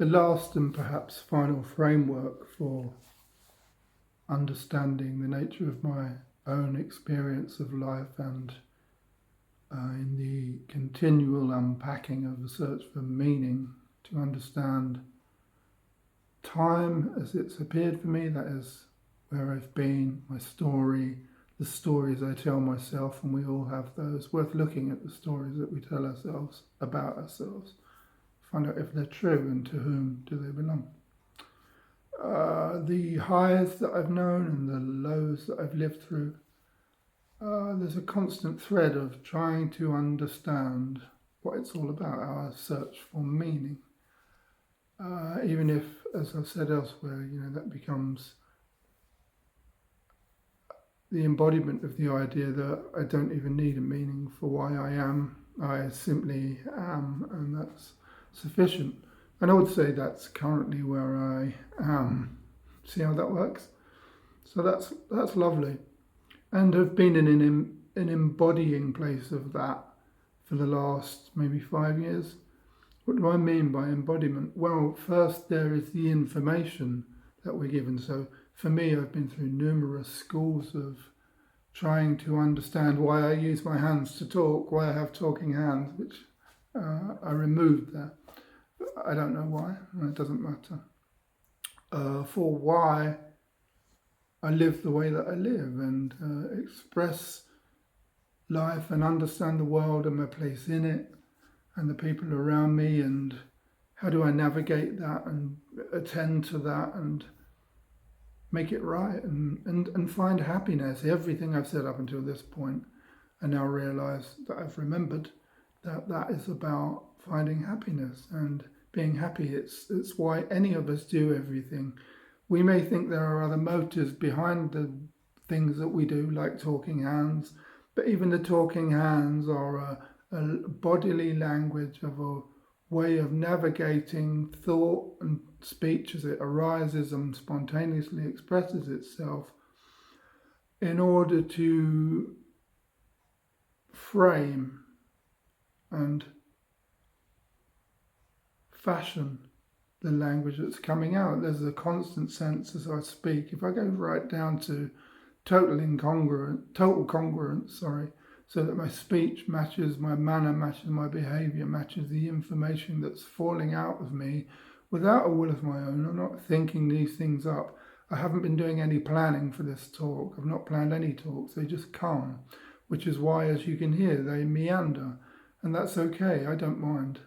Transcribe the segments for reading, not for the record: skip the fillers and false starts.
the last and perhaps final framework for understanding the nature of my own experience of life and in the continual unpacking of the search for meaning to understand time as it's appeared for me, that is where I've been, my story, the stories I tell myself, and we all have those. Worth looking at the stories that we tell ourselves about ourselves, find out if they're true and to whom do they belong. The highs that I've known and the lows that I've lived through, there's a constant thread of trying to understand what it's all about, our search for meaning. Even if, as I've said elsewhere, that becomes the embodiment of the idea that I don't even need a meaning for why I am. I simply am, and that's sufficient. And I would say that's currently where I am. See how that works? So that's lovely. And I've been in an embodying place of that for the last maybe 5 years. What do I mean by embodiment? Well, first there is the information that we're given. So for me, I've been through numerous schools of trying to understand why I use my hands to talk, why I have talking hands, which I removed there. I don't know why, it doesn't matter. For why I live the way that I live and express life and understand the world and my place in it and the people around me, and how do I navigate that and attend to that and make it right and find happiness. Everything I've said up until this point, I now realise that I've remembered that is about finding happiness and being happy. It's why any of us do everything. We may think there are other motives behind the things that we do, like talking hands, but even the talking hands are a bodily language of a way of navigating thought and speech as it arises and spontaneously expresses itself in order to frame and fashion the language that's coming out. There's a constant sense as I speak. If I go right down to total congruence, so that my speech matches my manner, matches my behaviour, matches the information that's falling out of me without a will of my own. I'm not thinking these things up. I haven't been doing any planning for this talk. I've not planned any talks. They just come, which is why, as you can hear, they meander. And that's okay. I don't mind.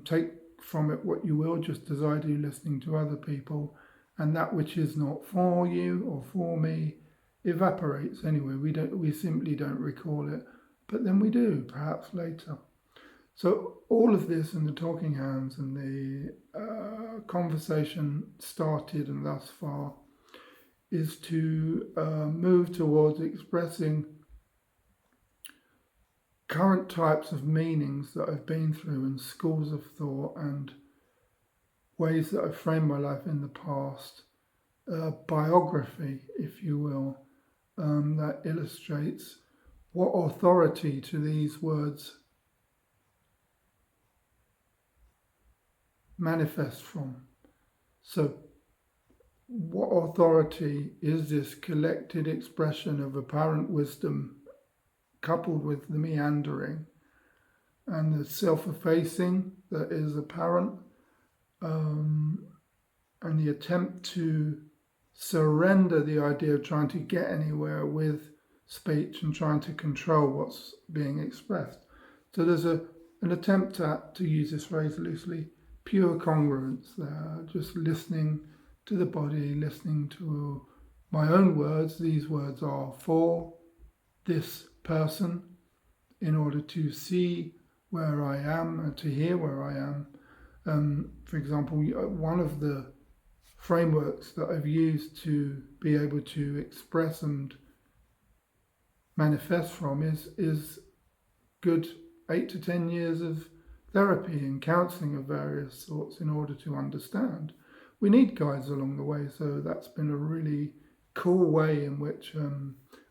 Take from it what you will, just as I do listening to other people. And that which is not for you or for me evaporates anyway. We simply don't recall it, but then we do, perhaps later. So all of this and the talking hands and the conversation started and thus far is to move towards expressing current types of meanings that I've been through and schools of thought and ways that I've framed my life in the past. Biography, if you will, that illustrates what authority to these words manifest from. So what authority is this collected expression of apparent wisdom coupled with the meandering and the self-effacing that is apparent, and the attempt to surrender the idea of trying to get anywhere with speech and trying to control what's being expressed. So there's an attempt at, to use this phrase loosely, pure congruence there, just listening to the body, listening to my own words. These words are for this person in order to see where I am and to hear where I am. For example, one of the frameworks that I've used to be able to express and manifest from is good 8 to 10 years of therapy and counselling of various sorts in order to understand. We need guides along the way, so that's been a really cool way in which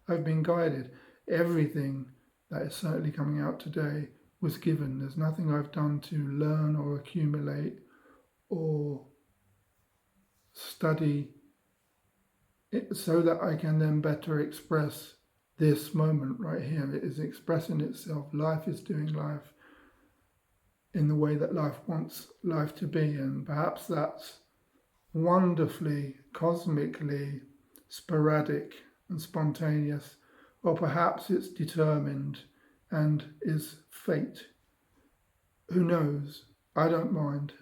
I've been guided. Everything that is certainly coming out today was given. There's nothing I've done to learn or accumulate or study it so that I can then better express this moment right here. It is expressing itself. Life is doing life in the way that life wants life to be, and perhaps that's wonderfully, cosmically sporadic and spontaneous, or perhaps it's determined and is fate. Who knows? I don't mind.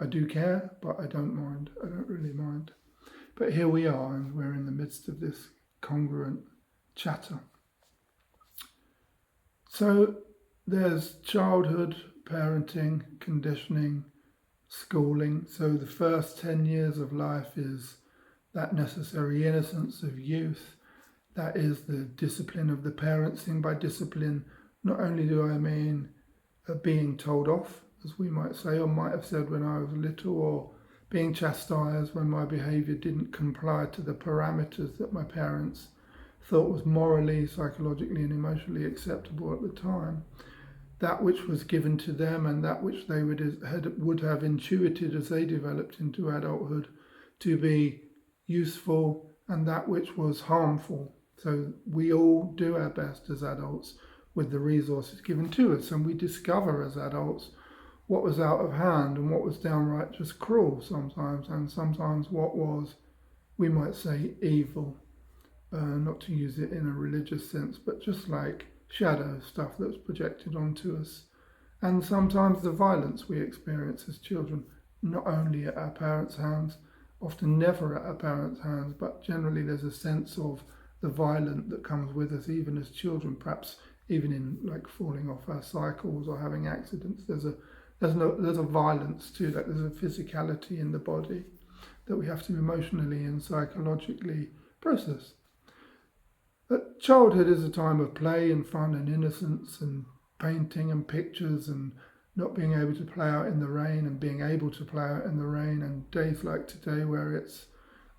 I do care, but I don't mind. I don't really mind. But here we are, and we're in the midst of this congruent chatter. So there's childhood, parenting, conditioning, schooling. So the first 10 years of life is that necessary innocence of youth. That is the discipline of the parents. And by discipline, not only do I mean being told off, as we might say, or might have said when I was little, or being chastised when my behaviour didn't comply to the parameters that my parents thought was morally, psychologically and emotionally acceptable at the time. That which was given to them and that which they would have intuited as they developed into adulthood to be useful, and that which was harmful. So we all do our best as adults with the resources given to us, and we discover as adults what was out of hand and what was downright just cruel sometimes, and sometimes what was, we might say, evil. Not to use it in a religious sense, but just like shadow stuff that was projected onto us. And sometimes the violence we experience as children, not only at our parents' hands, often never at our parents' hands, but generally there's a sense of the violent that comes with us even as children, perhaps even in like falling off our cycles or having accidents. There's a violence to that. There's a physicality in the body that we have to emotionally and psychologically process. But childhood is a time of play and fun and innocence and painting and pictures and not being able to play out in the rain and being able to play out in the rain, and days like today where it's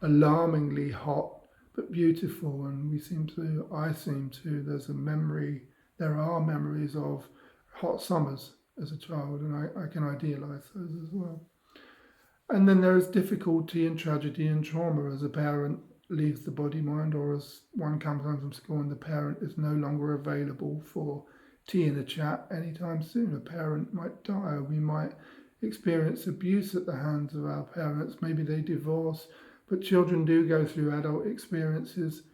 alarmingly hot but beautiful, and there are memories of hot summers as a child, and I can idealise those as well. And then there is difficulty and tragedy and trauma as a parent leaves the body mind, or as one comes home from school and the parent is no longer available for tea and a chat anytime soon. A parent might die, or we might experience abuse at the hands of our parents. Maybe they divorce, but children do go through adult experiences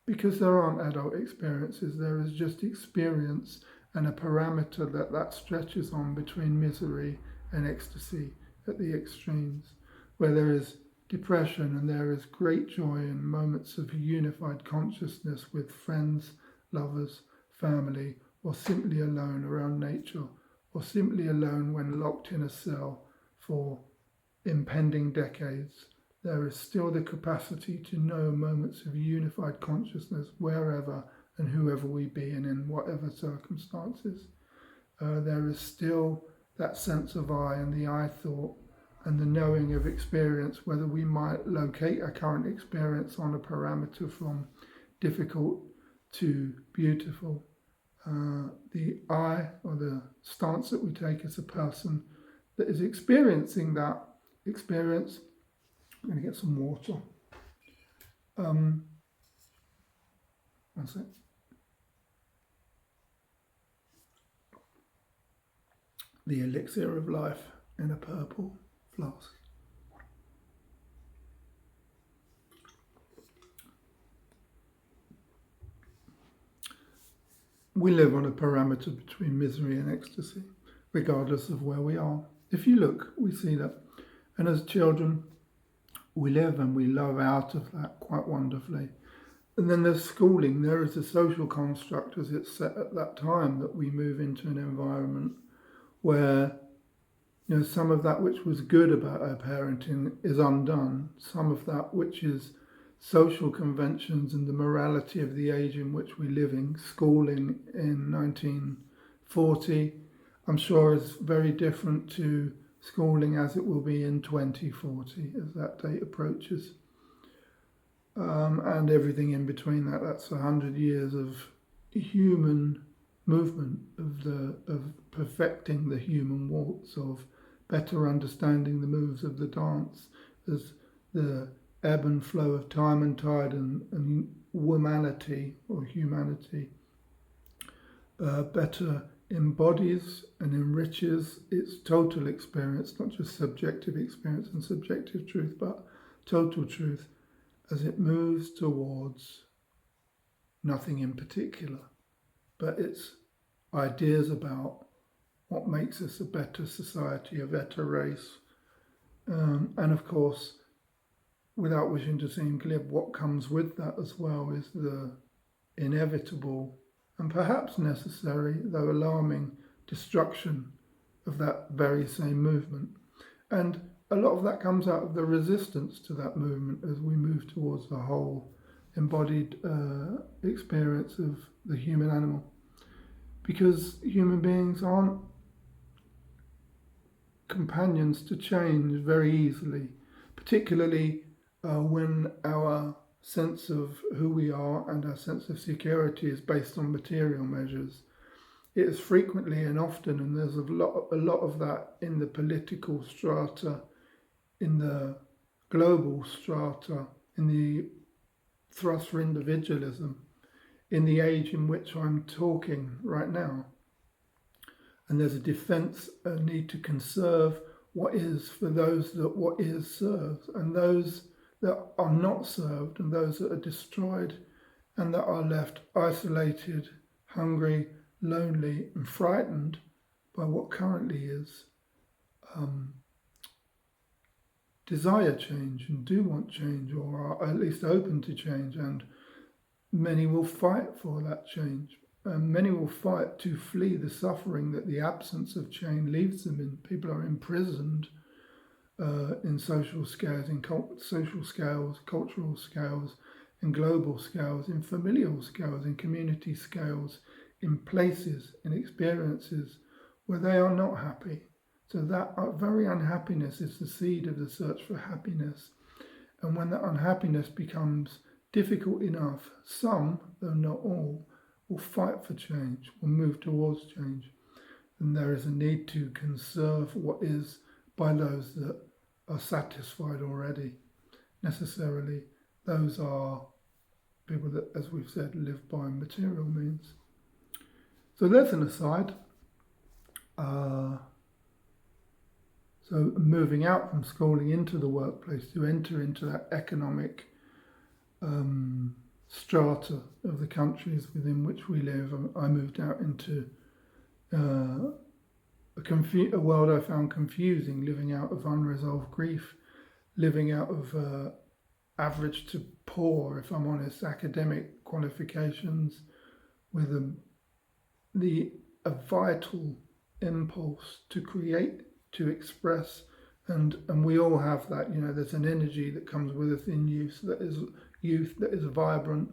because there aren't adult experiences. There is just experience and a parameter that stretches on between misery and ecstasy at the extremes, where there is depression and there is great joy and moments of unified consciousness with friends, lovers, family, or simply alone around nature, or simply alone when locked in a cell for impending decades. There is still the capacity to know moments of unified consciousness wherever and whoever we be and in whatever circumstances. There is still that sense of I and the I thought and the knowing of experience, whether we might locate our current experience on a parameter from difficult to beautiful. The I, or the stance that we take as a person that is experiencing that experience. I'm going to get some water. One sec. The elixir of life in a purple flask. We live on a parameter between misery and ecstasy, regardless of where we are. If you look, we see that. And as children, we live and we love out of that quite wonderfully. And then there's schooling. There is a social construct as it's set at that time that we move into an environment where some of that which was good about our parenting is undone. Some of that which is social conventions and the morality of the age in which we're living, schooling in 1940, I'm sure is very different to schooling as it will be in 2040 as that date approaches. And everything in between that's 100 years of human movement of perfecting the human waltz, of better understanding the moves of the dance as the ebb and flow of time and tide and womanity or humanity better embodies and enriches its total experience, not just subjective experience and subjective truth, but total truth as it moves towards nothing in particular, but its ideas about what makes us a better society, a better race. And of course, without wishing to seem glib, what comes with that as well is the inevitable and perhaps necessary, though alarming, destruction of that very same movement. And a lot of that comes out of the resistance to that movement as we move towards the whole embodied experience of the human animal. Because human beings aren't companions to change very easily, particularly when our sense of who we are and our sense of security is based on material measures. It is frequently and often, and there's a lot of that in the political strata, in the global strata, in the thrust for individualism, in the age in which I'm talking right now. And there's a defense, a need to conserve what is for those that what is serves, and those that are not served, and those that are destroyed, and that are left isolated, hungry, lonely, and frightened by what currently is, desire change and do want change, or are at least open to change, and many will fight for that change. Many will fight to flee the suffering that the absence of change leaves them in. People are imprisoned in social scales, social scales, cultural scales, in global scales, in familial scales, in community scales, in places, in experiences where they are not happy. So that very unhappiness is the seed of the search for happiness. And when that unhappiness becomes difficult enough, some, though not all, will fight for change, will move towards change. And there is a need to conserve what is by those that are satisfied already. Necessarily, those are people that, as we've said, live by material means. So there's an aside. So moving out from schooling into the workplace to enter into that economic strata of the countries within which we live. I moved out into a world I found confusing, living out of unresolved grief, living out of average to poor, if I'm honest, academic qualifications, with a vital impulse to create, to express, and we all have that. There's an energy that comes with us in youth that is vibrant,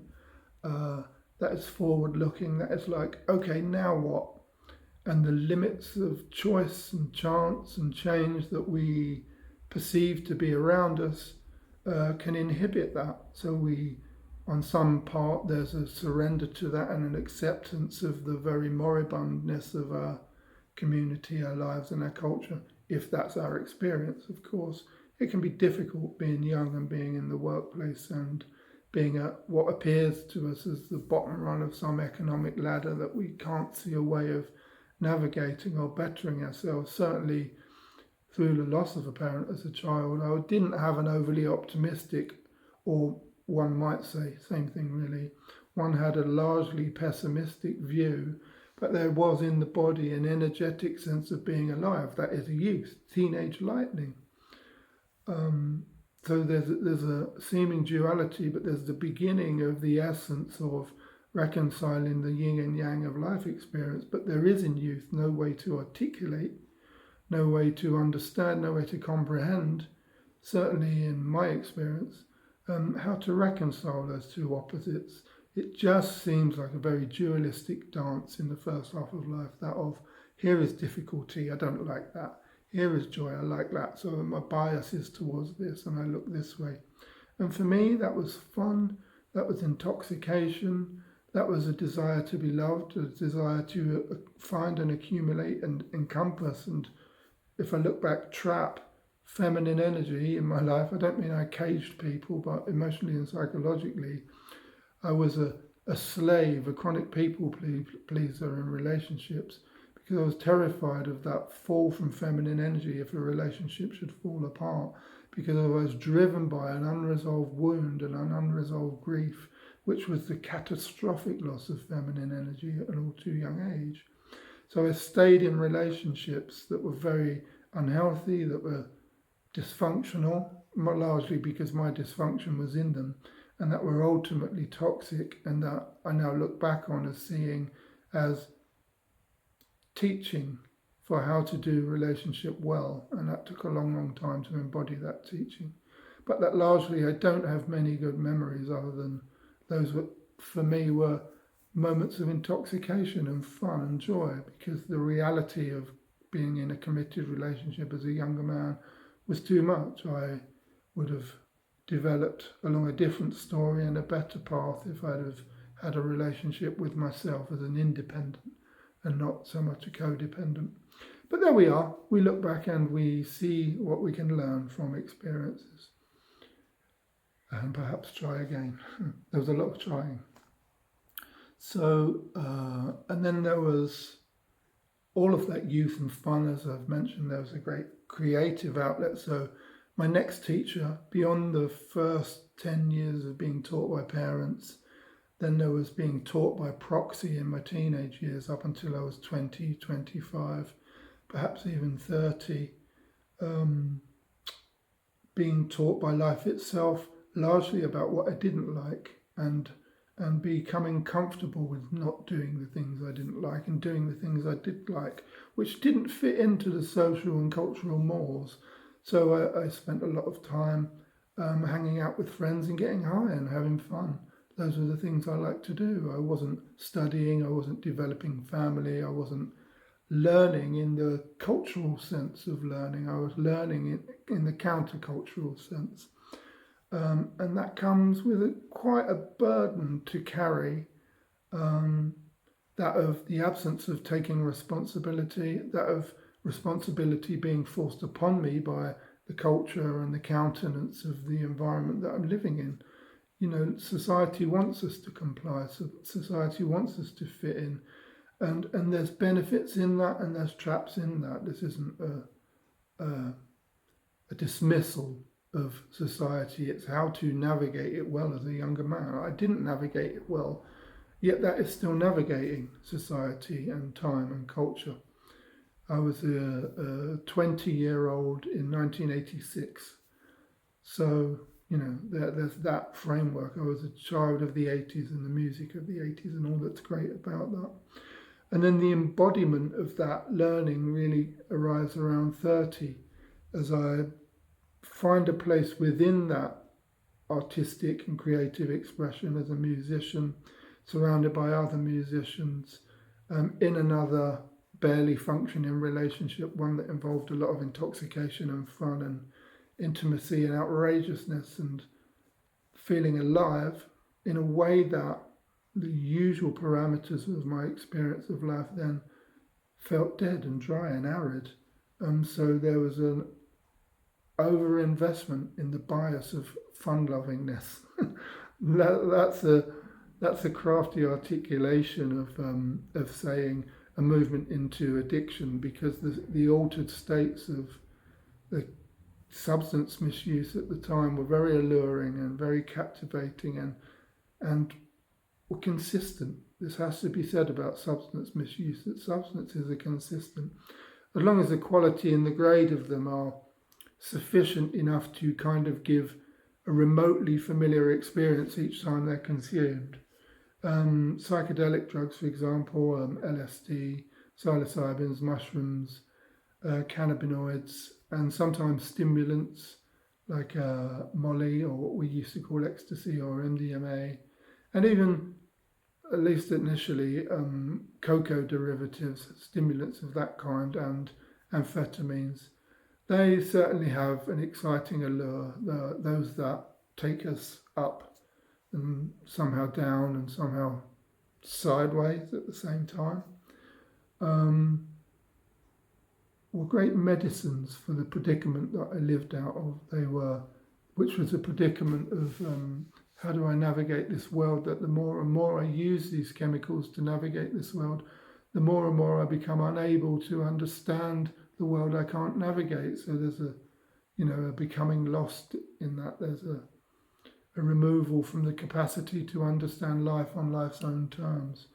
that is forward-looking, that is like, okay, now what? And the limits of choice and chance and change that we perceive to be around us can inhibit that. So on some part, there's a surrender to that and an acceptance of the very moribundness of our community, our lives, and our culture, if that's our experience, of course. It can be difficult being young and being in the workplace and being at what appears to us as the bottom rung of some economic ladder that we can't see a way of navigating or bettering ourselves. Certainly through the loss of a parent as a child, I didn't have an overly optimistic, or one might say, same thing really, one had a largely pessimistic view, but there was in the body an energetic sense of being alive. That is a youth, teenage lightning. So there's a seeming duality, but there's the beginning of the essence of reconciling the yin and yang of life experience. But there is in youth no way to articulate, no way to understand, no way to comprehend, certainly in my experience, how to reconcile those two opposites. It just seems like a very dualistic dance in the first half of life, that of, here is difficulty, I don't like that. Here is joy, I like that. So my bias is towards this and I look this way. And for me, that was fun, that was intoxication, that was a desire to be loved, a desire to find and accumulate and encompass. And if I look back, trap feminine energy in my life, I don't mean I caged people, but emotionally and psychologically, I was a slave, a chronic people pleaser in relationships, because I was terrified of that fall from feminine energy if a relationship should fall apart, because I was driven by an unresolved wound and an unresolved grief, which was the catastrophic loss of feminine energy at an all too young age. So I stayed in relationships that were very unhealthy, that were dysfunctional, largely because my dysfunction was in them, and that were ultimately toxic, and that I now look back on as seeing as teaching for how to do relationship well. And that took a long, long time to embody that teaching. But that largely I don't have many good memories other than those that for me were moments of intoxication and fun and joy, because the reality of being in a committed relationship as a younger man was too much. I would have developed along a different story and a better path if I'd have had a relationship with myself as an independent and not so much a codependent. But there we are. We look back and we see what we can learn from experiences. And perhaps try again. There was a lot of trying. So, and then there was all of that youth and fun, as I've mentioned. There was a great creative outlet. So my next teacher, beyond the first 10 years of being taught by parents, then there was being taught by proxy in my teenage years up until I was 20, 25, perhaps even 30. Being taught by life itself, largely about what I didn't like, and becoming comfortable with not doing the things I didn't like and doing the things I did like, which didn't fit into the social and cultural mores. So I spent a lot of time hanging out with friends and getting high and having fun. Those were the things I liked to do. I wasn't studying, I wasn't developing family, I wasn't learning in the cultural sense of learning. I was learning in the countercultural sense. And that comes with quite a burden to carry, that of the absence of taking responsibility, that of responsibility being forced upon me by the culture and the countenance of the environment that I'm living in. You know, society wants us to comply, so society wants us to fit in, and there's benefits in that and there's traps in that. This isn't a dismissal of society, it's how to navigate it well as a younger man. I didn't navigate it well, yet that is still navigating society and time and culture. I was a 20-year-old in 1986, so you know there's that framework. I was a child of the 80s and the music of the 80s and all that's great about that. And then the embodiment of that learning really arrives around 30, as I find a place within that artistic and creative expression as a musician, surrounded by other musicians, in another barely functioning relationship, one that involved a lot of intoxication and fun and intimacy and outrageousness and feeling alive in a way that the usual parameters of my experience of life then felt dead and dry and arid. So there was an over-investment in the bias of fun-lovingness. That's a crafty articulation of saying a movement into addiction, because the altered states of the substance misuse at the time were very alluring and very captivating and were consistent. This has to be said about substance misuse, that substances are consistent. As long as the quality and the grade of them are sufficient enough to kind of give a remotely familiar experience each time they're consumed. Psychedelic drugs, for example, LSD, psilocybins, mushrooms, cannabinoids, and sometimes stimulants like Molly, or what we used to call ecstasy, or MDMA, and even, at least initially, cocoa derivatives, stimulants of that kind, and amphetamines. They certainly have an exciting allure, those that take us up and somehow down and somehow sideways at the same time. Were great medicines for the predicament that I lived out of. They were, which was a predicament of how do I navigate this world, that the more and more I use these chemicals to navigate this world, the more and more I become unable to understand the world I can't navigate. So there's a becoming lost in that. There's a removal from the capacity to understand life on life's own terms.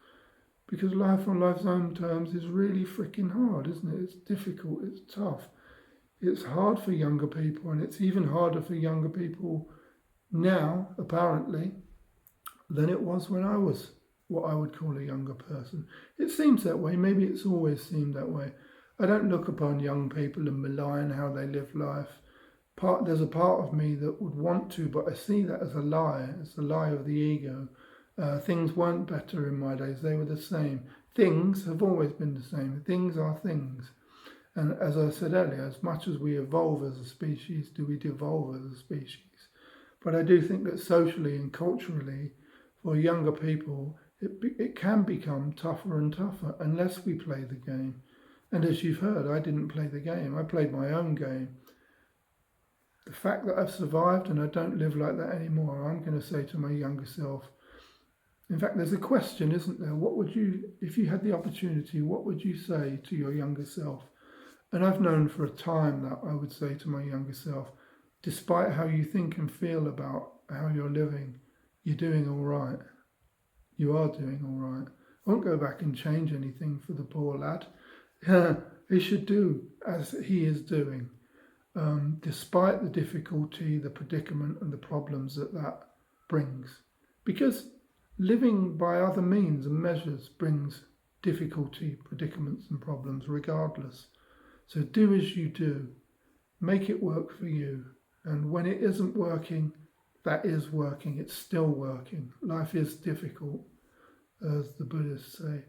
Because life on life's own terms is really freaking hard, isn't it? It's difficult, it's tough. It's hard for younger people, and it's even harder for younger people now, apparently, than it was when I was what I would call a younger person. It seems that way. Maybe it's always seemed that way. I don't look upon young people and malign how they live life. There's a part of me that would want to, but I see that as a lie. It's a lie of the ego. Things weren't better in my days. They were the same. Things have always been the same. Things are things. And as I said earlier, as much as we evolve as a species, do we devolve as a species? But I do think that socially and culturally, for younger people, it can become tougher and tougher unless we play the game. And as you've heard, I didn't play the game. I played my own game. The fact that I've survived and I don't live like that anymore, I'm going to say to my younger self, in fact, there's a question, isn't there? What would you, if you had the opportunity, what would you say to your younger self? And I've known for a time that I would say to my younger self, despite how you think and feel about how you're living, you're doing all right. You are doing all right. I won't go back and change anything for the poor lad. He should do as he is doing, despite the difficulty, the predicament and the problems that brings. Because living by other means and measures brings difficulty, predicaments and problems regardless. So do as you do. Make it work for you. And when it isn't working, that is working. It's still working. Life is difficult, as the Buddhists say.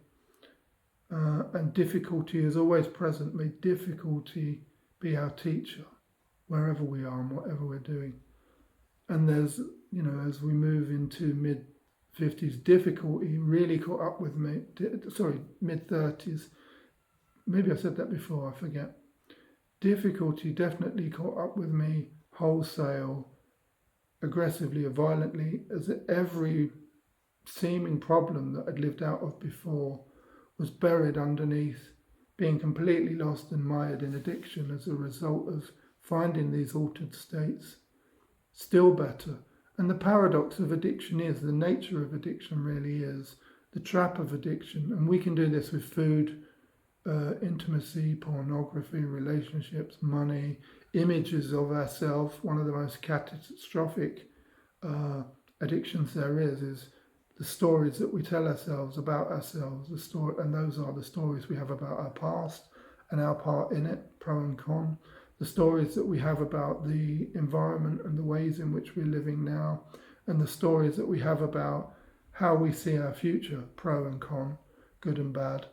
And difficulty is always present. May difficulty be our teacher, wherever we are and whatever we're doing. And there's, as we move into mid-50s, difficulty really caught up with me. Mid-30s. Maybe I said that before, I forget. Difficulty definitely caught up with me wholesale, aggressively or violently, as every seeming problem that I'd lived out of before was buried underneath being completely lost and mired in addiction as a result of finding these altered states. Still better. And the paradox of addiction is, the nature of addiction really is, the trap of addiction. And we can do this with food, intimacy, pornography, relationships, money, images of ourselves. One of the most catastrophic addictions there is the stories that we tell ourselves about ourselves. And those are the stories we have about our past and our part in it, pro and con. The stories that we have about the environment and the ways in which we're living now, and the stories that we have about how we see our future, pro and con, good and bad.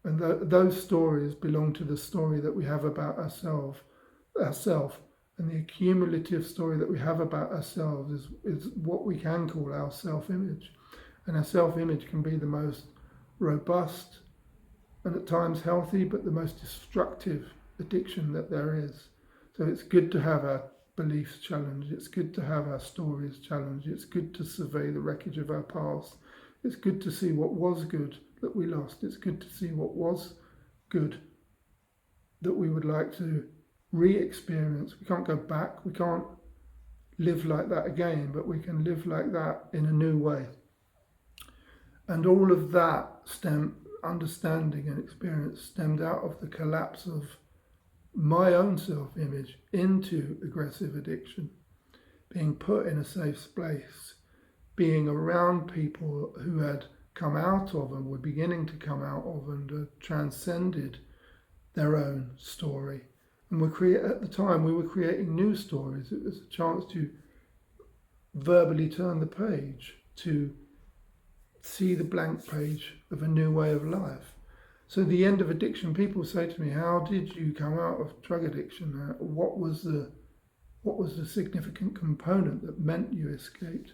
And those stories belong to the story that we have about ourselves. And the accumulative story that we have about ourselves is what we can call our self-image. And our self-image can be the most robust and at times healthy, but the most destructive addiction that there is. So it's good to have our beliefs challenged. It's good to have our stories challenged. It's good to survey the wreckage of our past. It's good to see what was good that we lost. It's good to see what was good that we would like to re-experience. We can't go back. We can't live like that again, but we can live like that in a new way. And all of that understanding and experience stemmed out of the collapse of my own self-image into aggressive addiction, being put in a safe space, being around people who had come out of and were beginning to come out of and transcended their own story. And at the time we were creating new stories. It was a chance to verbally turn the page, to see the blank page of a new way of life. So the end of addiction, people say to me, how did you come out of drug addiction? What was the significant component that meant you escaped?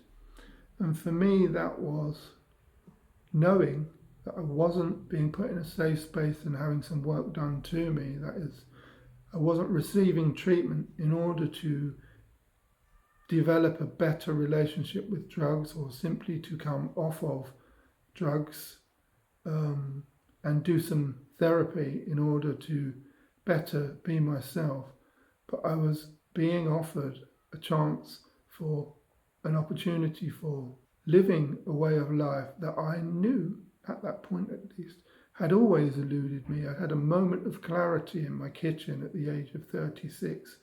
And for me, that was knowing that I wasn't being put in a safe space and having some work done to me. That is, I wasn't receiving treatment in order to develop a better relationship with drugs, or simply to come off of drugs and do some therapy in order to better be myself. But I was being offered a chance for an opportunity for living a way of life that I knew, at that point at least, had always eluded me. I had a moment of clarity in my kitchen at the age of 36,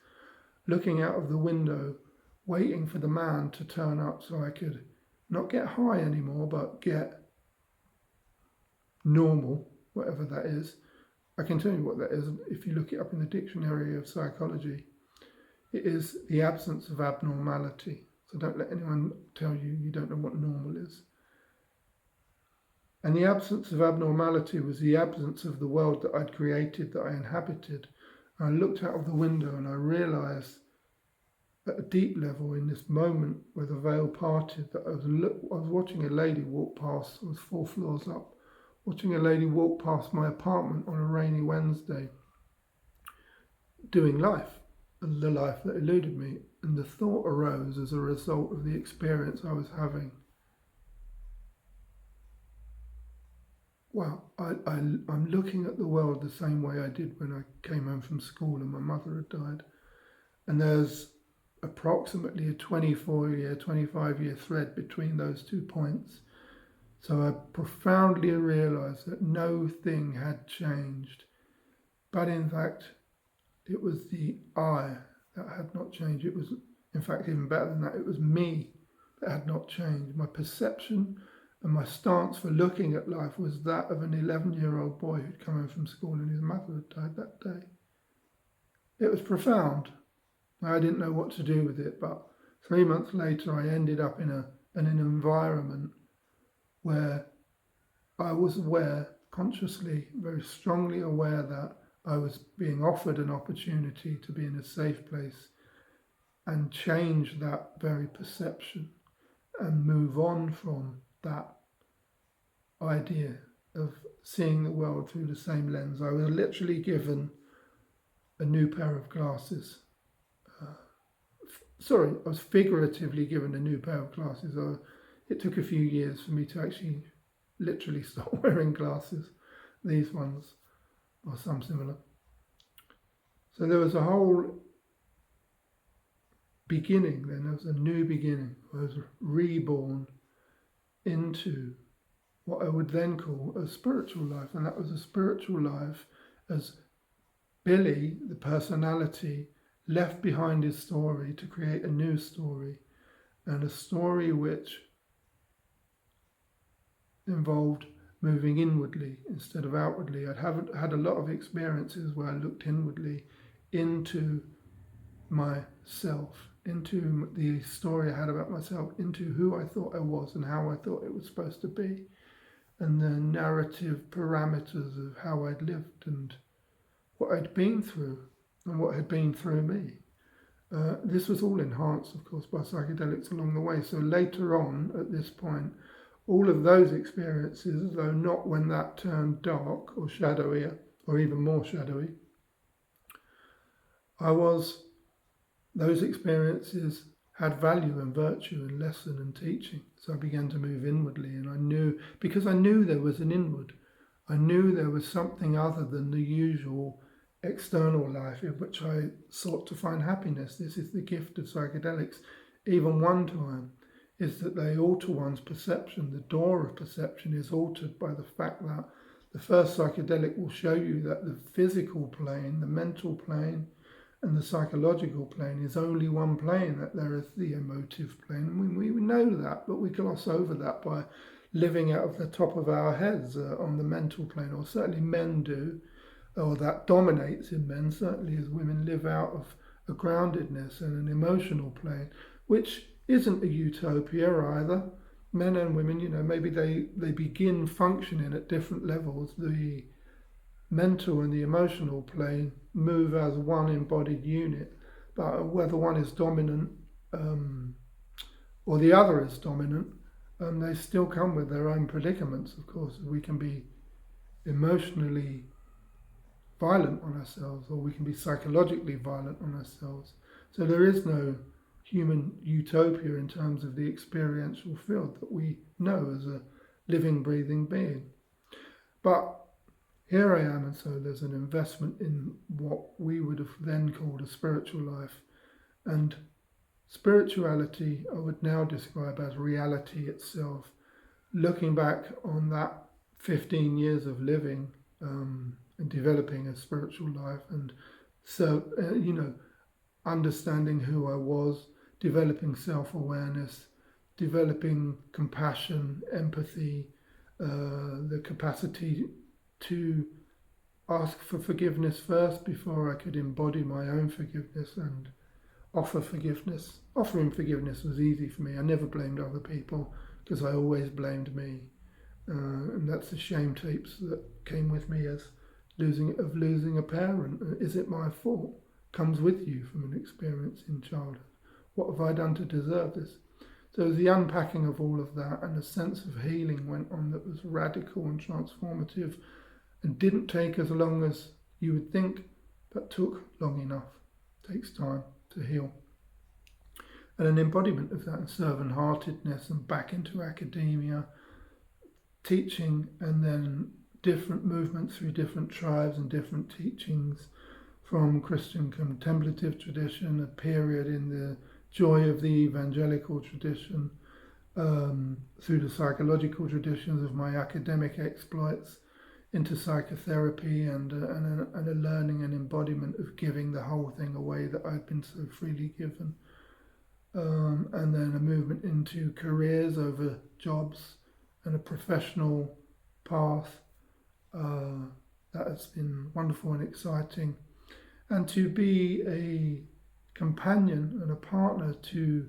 looking out of the window, waiting for the man to turn up so I could not get high anymore, but get normal, whatever that is. I can tell you what that is if you look it up in the dictionary of psychology. It is the absence of abnormality. So don't let anyone tell you you don't know what normal is. And the absence of abnormality was the absence of the world that I'd created, that I inhabited. And I looked out of the window and I realised at a deep level, in this moment where the veil parted, that I was watching a lady walk past. I was 4 floors up, watching a lady walk past my apartment on a rainy Wednesday, doing life, the life that eluded me. And the thought arose as a result of the experience I was having. Wow, I'm looking at the world the same way I did when I came home from school and my mother had died. And there's approximately a 25-year thread between those 2 points. So I profoundly realised that no thing had changed. But in fact, it was the I that had not changed. It was, in fact, even better than that, it was me that had not changed. My perception and my stance for looking at life was that of an 11-year-old boy who'd come home from school and his mother had died that day. It was profound. I didn't know what to do with it, but 3 months later I ended up in an environment where I was aware, consciously, very strongly aware, that I was being offered an opportunity to be in a safe place and change that very perception and move on from that idea of seeing the world through the same lens. I was literally given a new pair of glasses. I was figuratively given a new pair of glasses. It took a few years for me to actually literally start wearing glasses, these ones or some similar. So there was a whole beginning then, there was a new beginning. I was reborn into what I would then call a spiritual life, and that was a spiritual life as Billy, the personality, left behind his story to create a new story, and a story which involved moving inwardly instead of outwardly. I'd had a lot of experiences where I looked inwardly into myself, into the story I had about myself, into who I thought I was and how I thought it was supposed to be, and the narrative parameters of how I'd lived and what I'd been through and what had been through me. This was all enhanced, of course, by psychedelics along the way. So later on, at this point, all of those experiences, though not when that turned dark or shadowy, or even more shadowy, those experiences had value and virtue and lesson and teaching. So I began to move inwardly, and I knew there was an inward. I knew there was something other than the usual external life in which I sought to find happiness. This is the gift of psychedelics. Even one time is that they alter one's perception. The door of perception is altered by the fact that the first psychedelic will show you that the physical plane, the mental plane, and the psychological plane is only one plane, that there is the emotive plane. We know that, but we gloss over that by living out of the top of our heads on the mental plane, or certainly men do, or that dominates in men, certainly as women live out of a groundedness and an emotional plane, which isn't a utopia either. Men and women, maybe they begin functioning at different levels. The mental and the emotional plane move as one embodied unit, but whether one is dominant or the other is dominant, they still come with their own predicaments, of course. We can be emotionally violent on ourselves, or we can be psychologically violent on ourselves. So there is no human utopia in terms of the experiential field that we know as a living, breathing being. But here I am, and so there's an investment in what we would have then called a spiritual life. And spirituality I would now describe as reality itself. Looking back on that 15 years of living and developing a spiritual life, and so, understanding who I was, developing self-awareness, developing compassion, empathy, the capacity to ask for forgiveness first before I could embody my own forgiveness and offer forgiveness. Offering forgiveness was easy for me. I never blamed other people because I always blamed me. And that's the shame tapes that came with me as losing a parent. Is it my fault? Comes with you from an experience in childhood. What have I done to deserve this? So the unpacking of all of that and a sense of healing went on that was radical and transformative and didn't take as long as you would think, but took long enough. It takes time to heal. And an embodiment of that and servant-heartedness and back into academia, teaching, and then different movements through different tribes and different teachings from Christian contemplative tradition, a period in the joy of the evangelical tradition, through the psychological traditions of my academic exploits, into psychotherapy and a learning and embodiment of giving the whole thing away that I'd been so freely given. And then a movement into careers over jobs and a professional path that has been wonderful and exciting. And to be a companion and a partner to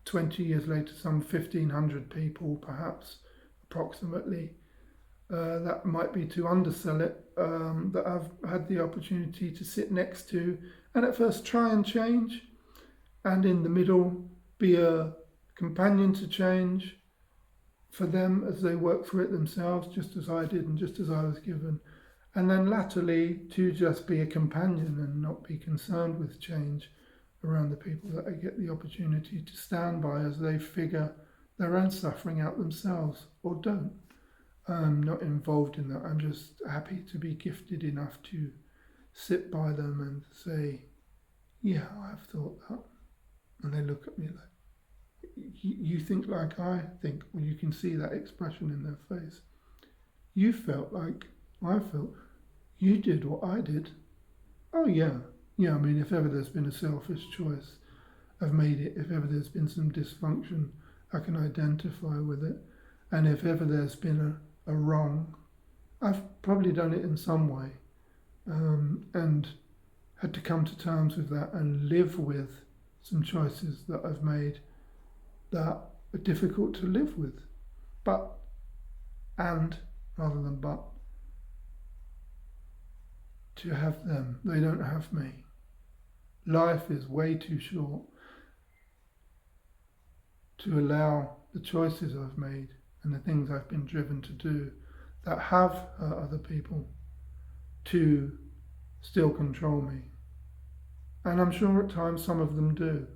20 years later, some 1,500 people perhaps, approximately, that might be to undersell it, that I've had the opportunity to sit next to and at first try and change, and in the middle be a companion to change for them as they work through it themselves, just as I did and just as I was given. And then latterly to just be a companion and not be concerned with change around the people that I get the opportunity to stand by as they figure their own suffering out themselves or don't. I'm not involved in that. I'm just happy to be gifted enough to sit by them and say, yeah, I've thought that. And they look at me like, you think like I think? Well, you can see that expression in their face. You felt like I felt. You did what I did. Oh yeah. Yeah, I mean, if ever there's been a selfish choice, I've made it. If ever there's been some dysfunction, I can identify with it. And if ever there's been a wrong, I've probably done it in some way, and had to come to terms with that and live with some choices that I've made that are difficult to live with. But, and, rather than but, to have them. They don't have me. Life is way too short to allow the choices I've made and the things I've been driven to do that have hurt other people to still control me. And I'm sure at times some of them do.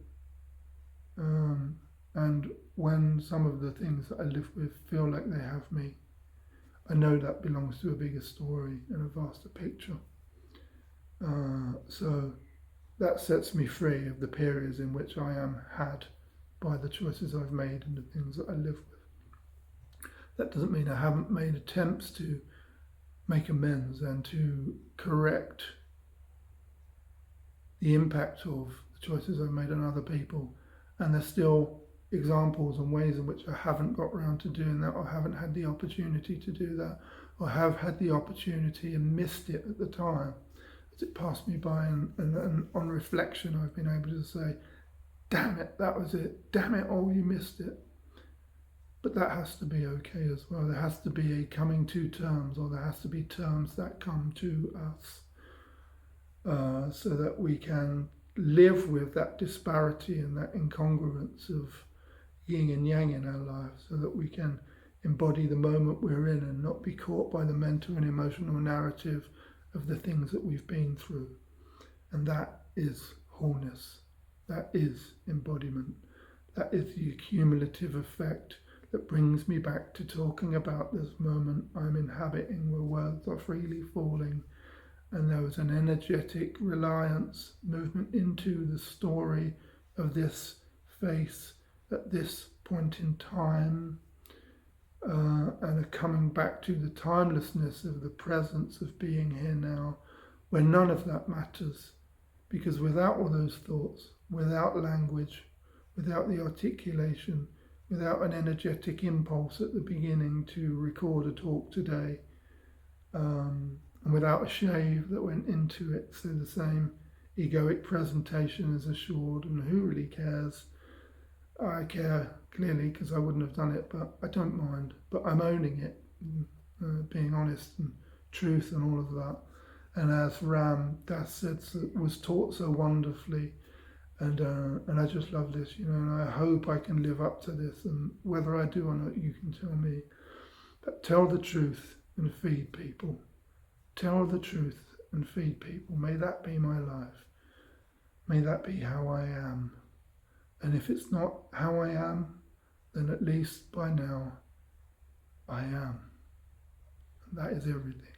And when some of the things that I live with feel like they have me, I know that belongs to a bigger story and a vaster picture. So that sets me free of the periods in which I am had by the choices I've made and the things that I live with. That doesn't mean I haven't made attempts to make amends and to correct the impact of the choices I've made on other people. And there's still examples and ways in which I haven't got around to doing that, or haven't had the opportunity to do that, or have had the opportunity and missed it at the time. As it passed me by, and on reflection I've been able to say, damn it, that was it, damn it, oh, you missed it. But that has to be okay as well. There has to be a coming to terms, or there has to be terms that come to us, so that we can live with that disparity and that incongruence of, yin and yang in our lives so that we can embody the moment we're in and not be caught by the mental and emotional narrative of the things that we've been through. And that is wholeness. That is embodiment. That is the cumulative effect that brings me back to talking about this moment I'm inhabiting, where words are freely falling, and there was an energetic reliance, movement into the story of this face at this point in time, and a coming back to the timelessness of the presence of being here now, where none of that matters, because without all those thoughts, without language, without the articulation, without an energetic impulse at the beginning to record a talk today, and without a shave that went into it, so the same egoic presentation is assured, and who really cares? I care, clearly, because I wouldn't have done it, but I don't mind. But I'm owning it, being honest and truth and all of that. And as Ram Dass said, was taught so wonderfully, and I just love this, and I hope I can live up to this, and whether I do or not, you can tell me. But tell the truth and feed people. Tell the truth and feed people. May that be my life. May that be how I am. And if it's not how I am, then at least by now I am. And that is everything.